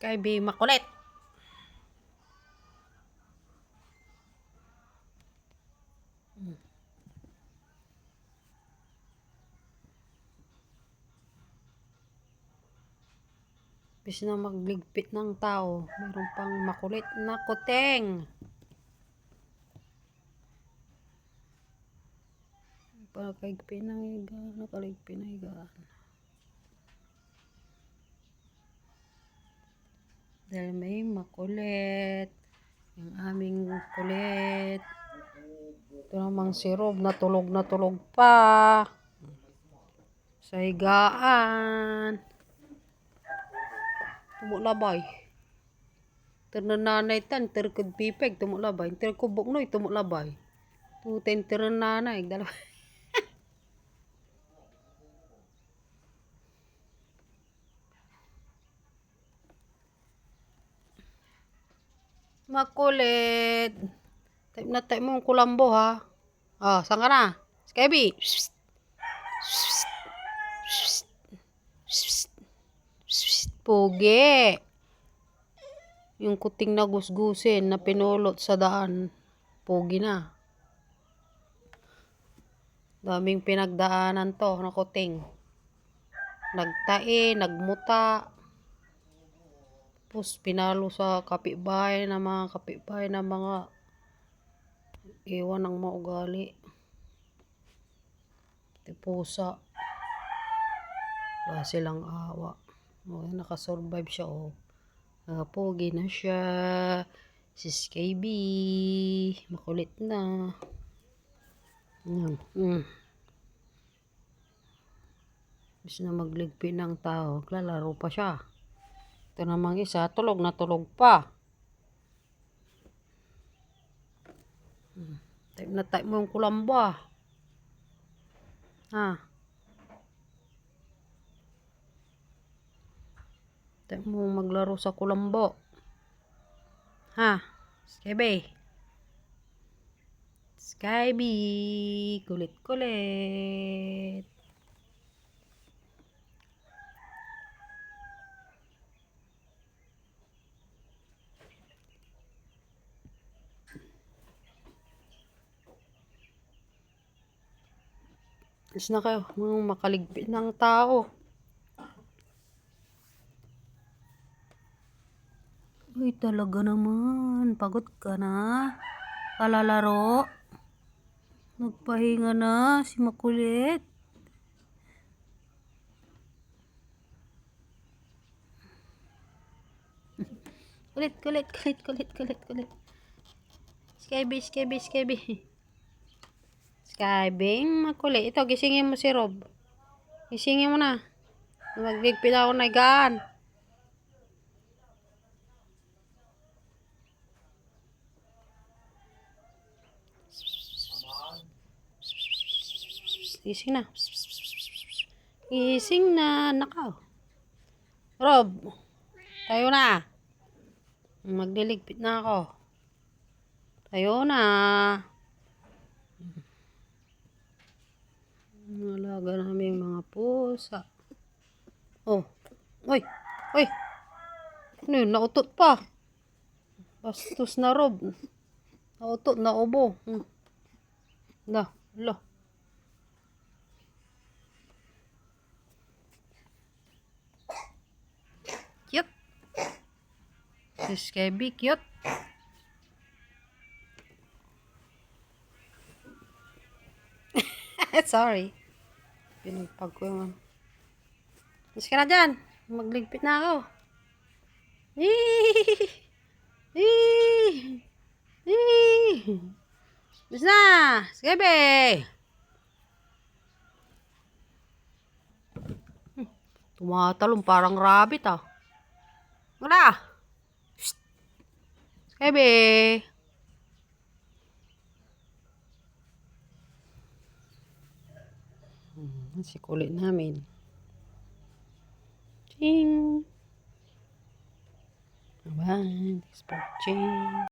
Skyby makulit. Bis na magligpit ng tao, meron pang makulit na kuteng. Pagkaigpit ng higa, nakaligpit na higaan. Dahil may makulit. Yung aming kulit. Ito namang si Rob, natulog pa. Sa higaan. Tumulabay. Ternanay tan, terkod pipeg, tumulabay. Terkubok noy, tumulabay. Tuten ternanay, dalawa. Makulit. Type na type mo yung kulambo ha. Oh, saan ka na? Skyby. Pogi. Yung kuting na gusgusin na pinulot sa daan. Pogi na. Daming pinagdaanan to na kuting. Nagtae, nagmuta. Tapos pinalo sa kapitbahay na mga iwan ng mga ugali. Pusa. Wala silang awa. Nakasurvive siya oh. Pogi na siya. Si Skyby. Makulit na. Bis na magligpit ng tao. Lalaro pa siya. Ito namang isa. Tulog na tulog pa. Type na type mo yung kulamba. Ha? Type mo maglaro sa kulambo. Ha? Skyby. Skyby. Kulit-kulit. Alis na kayo. Mga makaligpit ng tao. Uy, talaga naman. Pagod ka na. Kalalaro. Nagpahinga na si makulit. Kulit. Skyby. Skyby, makulit. Ito, gisingin mo si Rob. Gisingin mo na. Magligpit ako na higaan. Gising na. Gising na. Nakaw. Rob, tayo na. Magliligpit na ako. Tayo na. Alaga namin mga pusa. Oh. Oy. Ano yun? Nautot pa. Bastos na Rob. Nautot, naubo. Lo. Cute. Si Skyby, cute. Sorry. Pinagpag ko yung Mas ka na dyan. Magligpit na ako. Bis na. Skyby. Tumatalong parang rabbit ah. Wala. Skyby. Si kulit namin. Ching. Bye. Thanks for watching.